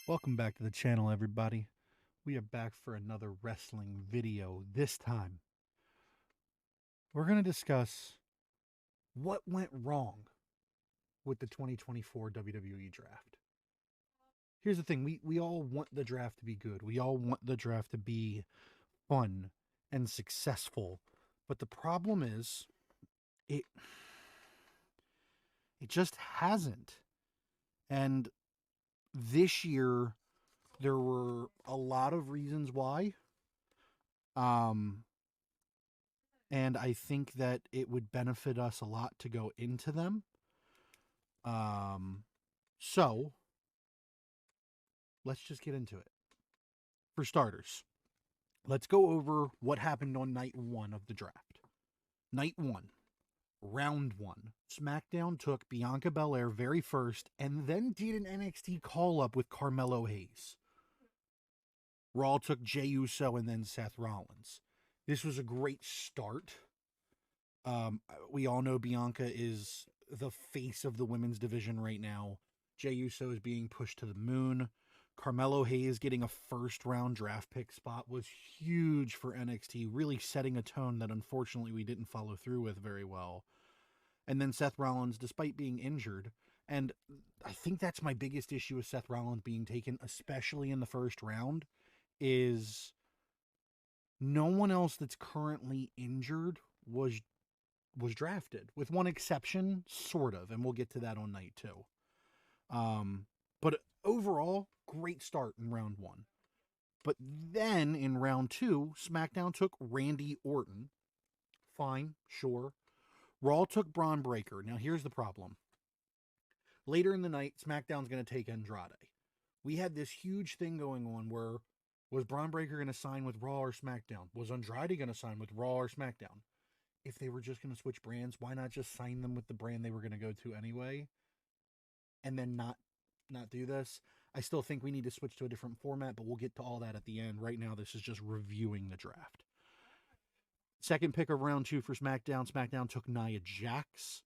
Welcome back to the channel, everybody. We are back for another wrestling video. This time, we're going to discuss what went wrong with the 2024 WWE Draft. Here's the thing, we all want the draft to be good. We all want the draft to be fun and successful. But the problem is, it it just hasn't. And this year, there were a lot of reasons why. Um, and I think that it would benefit us a lot to go into them. Um, so let's just get into it. For starters, let's go over what happened on night one of the draft. Night one, round one. SmackDown took Bianca Belair very first and then did an NXT call up with Carmelo Hayes. Raw took Jey Uso and then Seth Rollins. This was a great start. We all know Bianca is the face of the women's division right now. Jey Uso is being pushed to the moon. Carmelo Hayes getting a first round draft pick spot was huge for NXT, really setting a tone that unfortunately we didn't follow through with very well. And then Seth Rollins, despite being injured, and I think that's my biggest issue with Seth Rollins being taken, especially in the first round, is no one else that's currently injured was drafted, with one exception, sort of, and we'll get to that on night two. But overall, great start in round one. But then in round two, SmackDown took Randy Orton. Fine, sure. Raw took Braun Breaker. Now here's the problem. Later in the night, SmackDown's going to take Andrade. We had this huge thing going on where was Braun Breaker going to sign with Raw or SmackDown? Was Andrade going to sign with Raw or SmackDown? If they were just going to switch brands, why not just sign them with the brand they were going to go to anyway and then not do this? I still think we need to switch to a different format, but we'll get to all that at the end. Right now, this is just reviewing the draft. Second pick of round two for SmackDown. SmackDown took Nia Jax.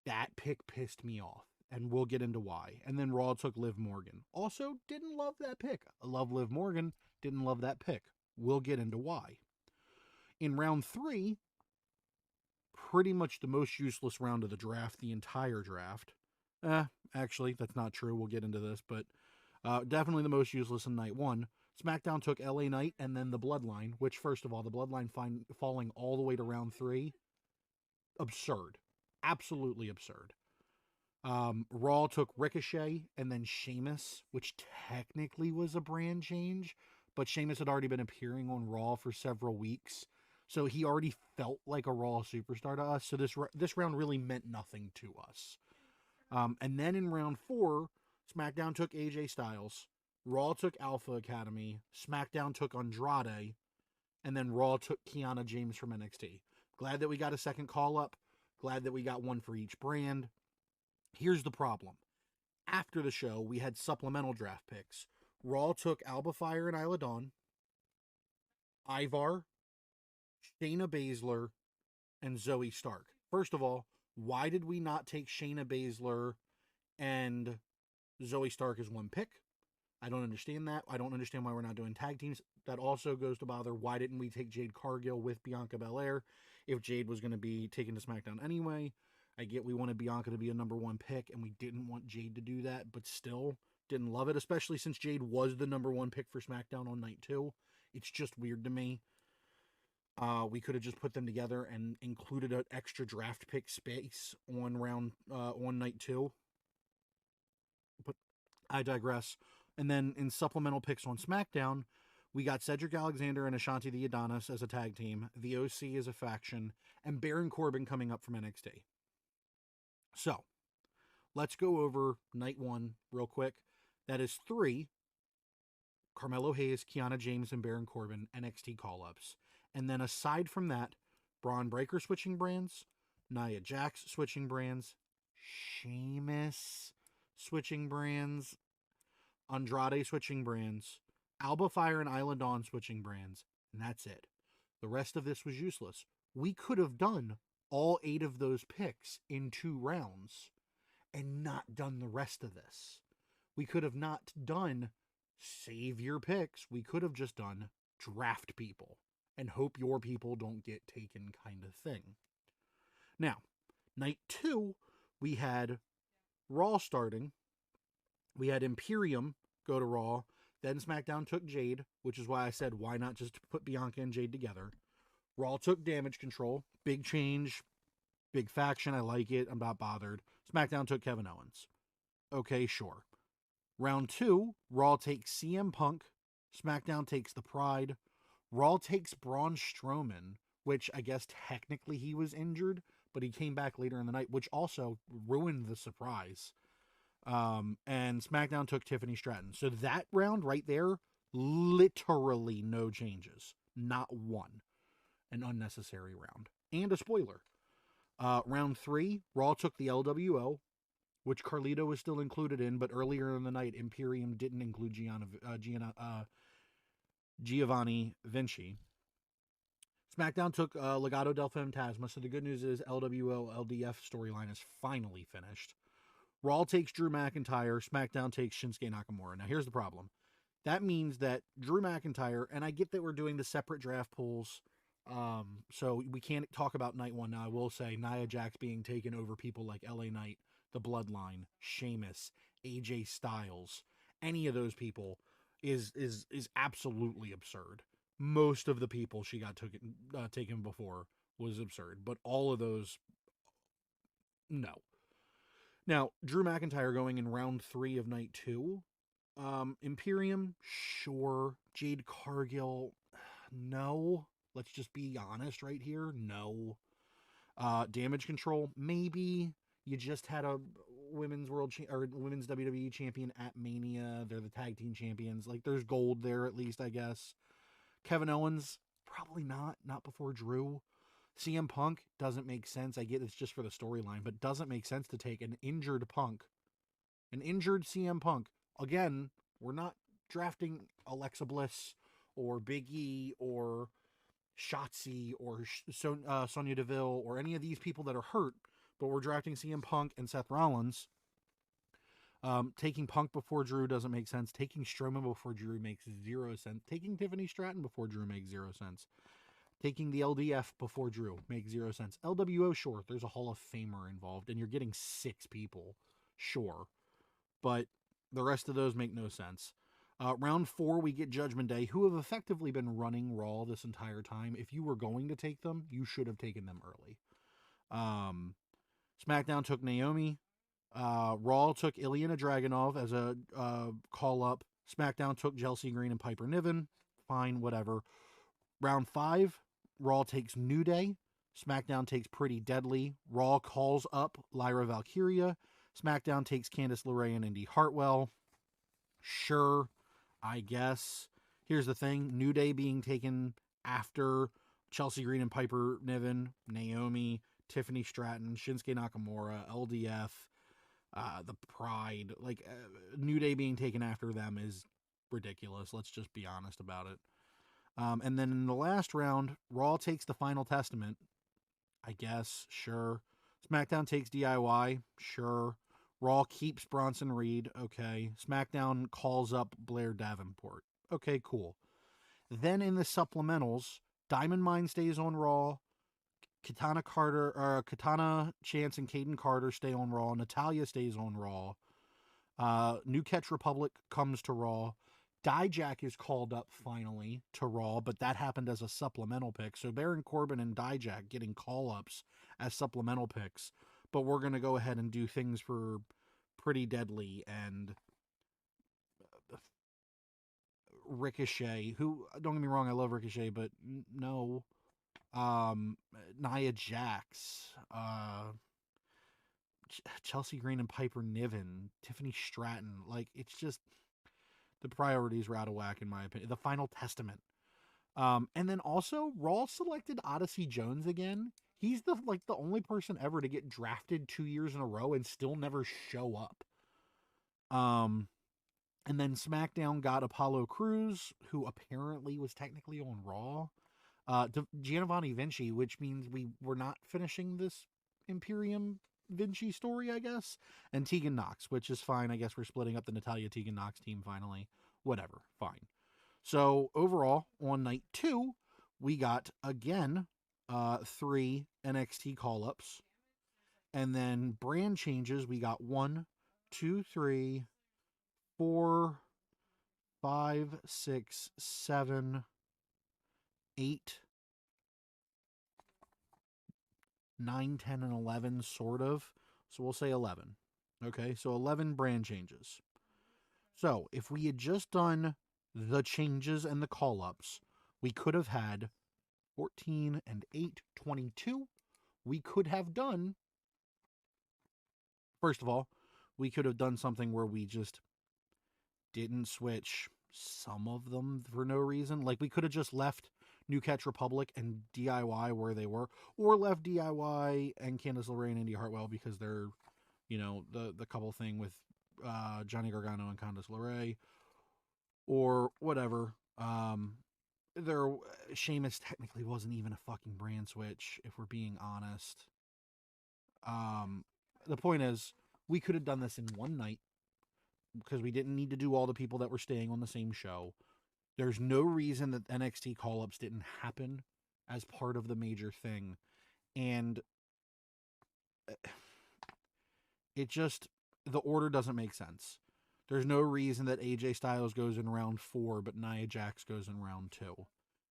That pick pissed me off, and we'll get into why. And then Raw took Liv Morgan. Also, didn't love that pick. I love Liv Morgan. Didn't love that pick. We'll get into why. In round three, pretty much the most useless round of the draft, the entire draft. Actually, that's not true. We'll get into this, but definitely the most useless in night one. SmackDown took LA Knight and then the Bloodline, which, first of all, the Bloodline falling all the way to round three. Absurd. Absolutely absurd. Raw took Ricochet and then Sheamus, which technically was a brand change, but Sheamus had already been appearing on Raw for several weeks, so he already felt like a Raw superstar to us. So this round really meant nothing to us. And then in round four, SmackDown took AJ Styles, Raw took Alpha Academy, SmackDown took Andrade, and then Raw took Kiana James from NXT. Glad that we got a second call up. Glad that we got one for each brand. Here's the problem. After the show, we had supplemental draft picks. Raw took Alba Fire and Isla Dawn, Ivar, Shayna Baszler, and Zoe Stark. First of all, why did we not take Shayna Baszler and Zoe Stark as one pick? I don't understand that. I don't understand why we're not doing tag teams. That also goes to bother. Why didn't we take Jade Cargill with Bianca Belair if Jade was going to be taken to SmackDown anyway? I get we wanted Bianca to be a number one pick, and we didn't want Jade to do that, but still didn't love it, especially since Jade was the number one pick for SmackDown on night two. It's just weird to me. We could have just put them together and included an extra draft pick space on night two. But I digress. And then in supplemental picks on SmackDown, we got Cedric Alexander and Ashanti the Adonis as a tag team, the OC as a faction, and Baron Corbin coming up from NXT. So, let's go over night one real quick. That is 3 Carmelo Hayes, Kiana James, and Baron Corbin NXT call-ups. And then aside from that, Braun Breaker switching brands, Nia Jax switching brands, Sheamus switching brands, Andrade switching brands, Alba Fire and Isla Dawn switching brands, and that's it. The rest of this was useless. We could have done all 8 of those picks in 2 rounds and not done the rest of this. We could have not done save your picks. We could have just done draft people and hope your people don't get taken kind of thing. Now, night 2, we had Raw starting. We had Imperium go to Raw. Then SmackDown took Jade, which is why I said, why not just put Bianca and Jade together? Raw took Damage Control. Big change. Big faction. I like it. I'm not bothered. SmackDown took Kevin Owens. Okay, sure. Round 2, Raw takes CM Punk. SmackDown takes The Pride. Raw takes Braun Strowman, which I guess technically he was injured, but he came back later in the night, which also ruined the surprise. And SmackDown took Tiffany Stratton. So that round right there, literally no changes. Not one. An unnecessary round. And a spoiler. Round 3, Raw took the LWO, which Carlito was still included in, but earlier in the night, Imperium didn't include Giovanni Vinci. SmackDown took Legado del Fantasma, so the good news is LWO LDF storyline is finally finished. Raw takes Drew McIntyre, SmackDown takes Shinsuke Nakamura. Now here's the problem. That means that Drew McIntyre, and I get that we're doing the separate draft pools, so we can't talk about night 1 now. I will say Nia Jax being taken over people like LA Knight, The Bloodline, Sheamus, AJ Styles, any of those people is absolutely absurd. Most of the people she got taken before was absurd, but all of those, no. Now, Drew McIntyre going in round 3 of night 2. Imperium, sure. Jade Cargill, no. Let's just be honest right here. No. Damage Control, maybe. You just had a women's women's WWE champion at Mania. They're the tag team champions. Like, there's gold there at least, I guess. Kevin Owens, probably not. Not before Drew. CM Punk doesn't make sense. I get it's just for the storyline, but doesn't make sense to take an injured Punk. An injured CM Punk. Again, we're not drafting Alexa Bliss or Big E or Shotzi or Sonya Deville or any of these people that are hurt, but we're drafting CM Punk and Seth Rollins. Taking Punk before Drew doesn't make sense. Taking Strowman before Drew makes 0 sense. Taking Tiffany Stratton before Drew makes 0 sense. Taking the LDF before Drew makes 0 sense. LWO, sure, there's a Hall of Famer involved, and you're getting 6 people, sure. But the rest of those make no sense. Round 4, we get Judgment Day, who have effectively been running Raw this entire time. If you were going to take them, you should have taken them early. SmackDown took Naomi. Raw took Ilyana Dragunov as a call-up. SmackDown took Chelsea Green and Piper Niven. Fine, whatever. Round 5, Raw takes New Day. SmackDown takes Pretty Deadly. Raw calls up Lyra Valkyria. SmackDown takes Candice LeRae and Indy Hartwell. Sure, I guess. Here's the thing. New Day being taken after Chelsea Green and Piper Niven, Naomi, Tiffany Stratton, Shinsuke Nakamura, LDF, the Pride. Like, New Day being taken after them is ridiculous. Let's just be honest about it. And then in the last round, Raw takes the Final Testament. I guess, sure. SmackDown takes DIY, sure. Raw keeps Bronson Reed, okay. SmackDown calls up Blair Davenport. Okay, cool. Then in the supplementals, Diamond Mine stays on Raw. Katana Chance and Caden Carter stay on Raw. Natalya stays on Raw. New Catch Republic comes to Raw. Dijak is called up finally to Raw, but that happened as a supplemental pick. So Baron Corbin and Dijak getting call-ups as supplemental picks. But we're going to go ahead and do things for Pretty Deadly and Ricochet, who, don't get me wrong, I love Ricochet, but no. Nia Jax, Chelsea Green and Piper Niven, Tiffany Stratton. Like, it's just, the priorities were out of whack, in my opinion. The Final Testament. And then also, Raw selected Odyssey Jones again. He's the only person ever to get drafted 2 years in a row and still never show up. And then SmackDown got Apollo Crews, who apparently was technically on Raw. Giovanni Vinci, which means we were not finishing this Imperium Vinci story, I guess, and Tegan Knox, which is fine. I guess we're splitting up the Natalya Tegan Knox team finally. Whatever, fine. So overall, on night 2, we got again 3 NXT call-ups, and then brand changes. We got 1, 2, 3, 4, 5, 6, 7, 8, 9, 10, and 11, sort of. So we'll say 11. Okay, so 11 brand changes. So if we had just done the changes and the call-ups, we could have had 14 and 8, 22. We could have done, first of all, we could have done something where we just didn't switch some of them for no reason. Like, we could have just left New Catch Republic and DIY where they were, or left DIY and Candice LeRae and Indy Hartwell because they're, you know, the couple thing with Johnny Gargano and Candice LeRae, or whatever. There, Sheamus technically wasn't even a fucking brand switch, if we're being honest. The point is, we could have done this in one night because we didn't need to do all the people that were staying on the same show. There's no reason that NXT call-ups didn't happen as part of the major thing. And it just, the order doesn't make sense. There's no reason that AJ Styles goes in round 4, but Nia Jax goes in round 2.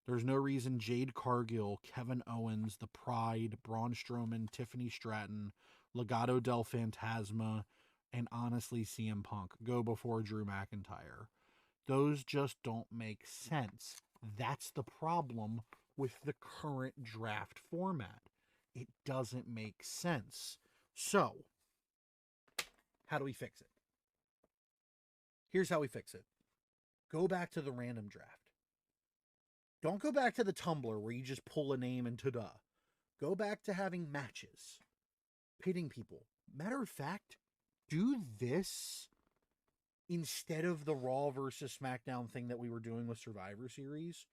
There's no reason Jade Cargill, Kevin Owens, The Pride, Braun Strowman, Tiffany Stratton, Legado del Fantasma, and honestly CM Punk go before Drew McIntyre. Those just don't make sense. That's the problem with the current draft format. It doesn't make sense. So, how do we fix it? Here's how we fix it. Go back to the random draft. Don't go back to the Tumblr where you just pull a name and ta-da. Go back to having matches. Pitting people. Matter of fact, do this instead of the Raw versus SmackDown thing that we were doing with Survivor Series.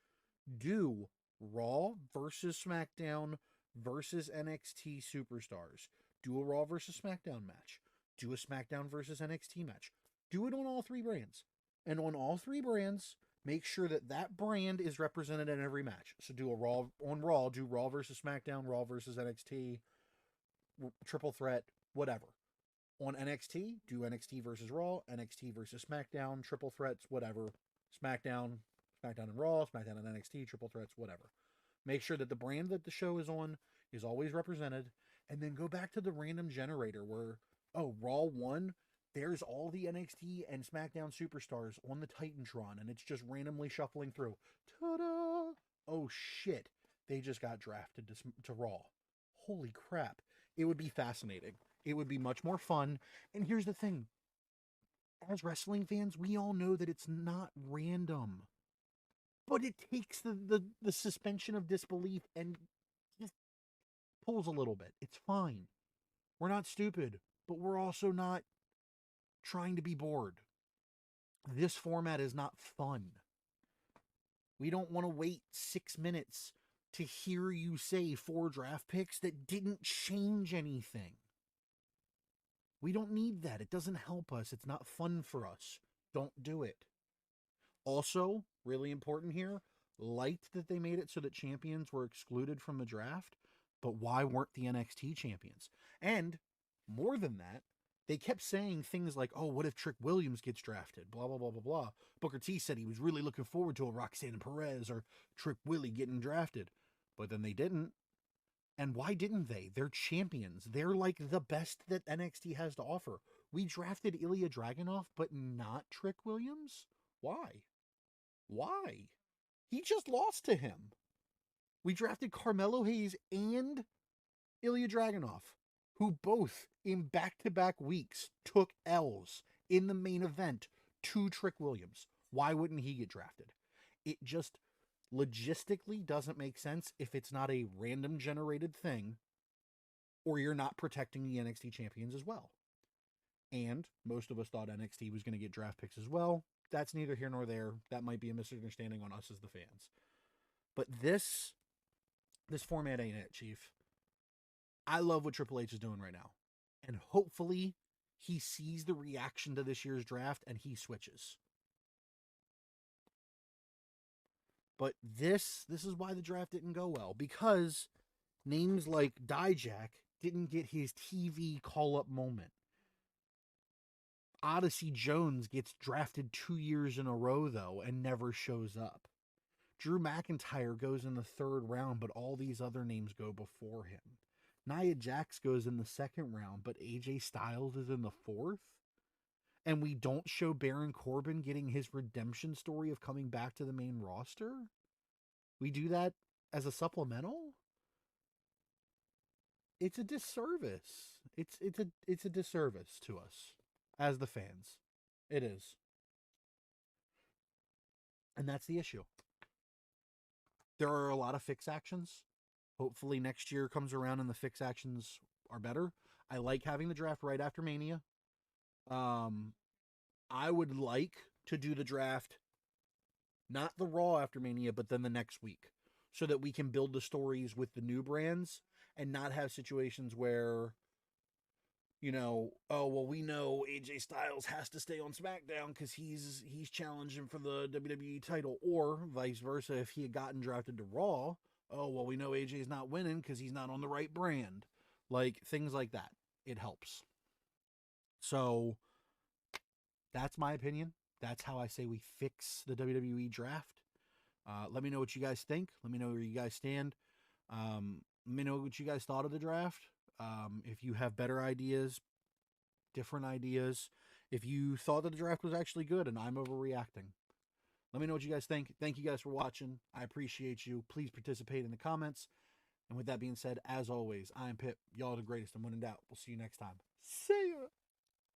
Do Raw versus SmackDown versus NXT Superstars. Do a Raw versus SmackDown match. Do a SmackDown versus NXT match. Do it on all 3 brands. And on all 3 brands, make sure that that brand is represented in every match. So do a Raw on Raw, do Raw versus SmackDown, Raw versus NXT, triple threat, whatever. On NXT, do NXT versus Raw, NXT versus SmackDown, triple threats, whatever. SmackDown and Raw, SmackDown and NXT, triple threats, whatever. Make sure that the brand that the show is on is always represented, and then go back to the random generator where, oh, Raw 1, there's all the NXT and SmackDown superstars on the Titantron, and it's just randomly shuffling through. Ta-da! Oh, shit. They just got drafted to Raw. Holy crap. It would be fascinating. It would be much more fun. And here's the thing. As wrestling fans, we all know that it's not random. But it takes the suspension of disbelief and just pulls a little bit. It's fine. We're not stupid, but we're also not trying to be bored. This format is not fun. We don't want to wait 6 minutes to hear you say 4 draft picks that didn't change anything. We don't need that. It doesn't help us. It's not fun for us. Don't do it. Also, really important here, liked that they made it so that champions were excluded from the draft, but why weren't the NXT champions? And more than that, they kept saying things like, oh, what if Trick Williams gets drafted? Blah, blah, blah, blah, blah. Booker T said he was really looking forward to a Roxanne Perez or Trick Willie getting drafted. But then they didn't. And why didn't they? They're champions. They're like the best that NXT has to offer. We drafted Ilya Dragunov, but not Trick Williams? Why? Why? He just lost to him. We drafted Carmelo Hayes and Ilya Dragunov, who both in back-to-back weeks took L's in the main event to Trick Williams. Why wouldn't he get drafted? It just logistically doesn't make sense if it's not a random generated thing or you're not protecting the NXT champions as well. And most of us thought NXT was going to get draft picks as well. That's neither here nor there. That might be a misunderstanding on us as the fans. But this format ain't it, Chief. I love what Triple H is doing right now. And hopefully he sees the reaction to this year's draft and he switches. But this is why the draft didn't go well, because names like Dijak didn't get his TV call up moment. Odyssey Jones gets drafted 2 years in a row, though, and never shows up. Drew McIntyre goes in the 3rd round, but all these other names go before him. Nia Jax goes in the 2nd round, but AJ Styles is in the 4th. And we don't show Baron Corbin getting his redemption story of coming back to the main roster. We do that as a supplemental. It's a disservice. It's a disservice to us as the fans. It is. And that's the issue. There are a lot of fix actions. Hopefully next year comes around and the fix actions are better. I like having the draft right after Mania. I would like to do the draft not the Raw after Mania, but then the next week, so that we can build the stories with the new brands and not have situations where, you know, oh, well, we know AJ Styles has to stay on SmackDown because he's challenging for the WWE title, or vice versa. If he had gotten drafted to Raw, oh, well, we know AJ's not winning because he's not on the right brand. Like, things like that. It helps. So that's my opinion. That's how I say we fix the WWE draft. Let me know what you guys think. Let me know where you guys stand. Let me know what you guys thought of the draft. If you have better ideas, different ideas, if you thought that the draft was actually good and I'm overreacting, let me know what you guys think. Thank you guys for watching. I appreciate you. Please participate in the comments. And with that being said, as always, I'm Pip. Y'all are the greatest. And when in doubt, we'll see you next time. See ya.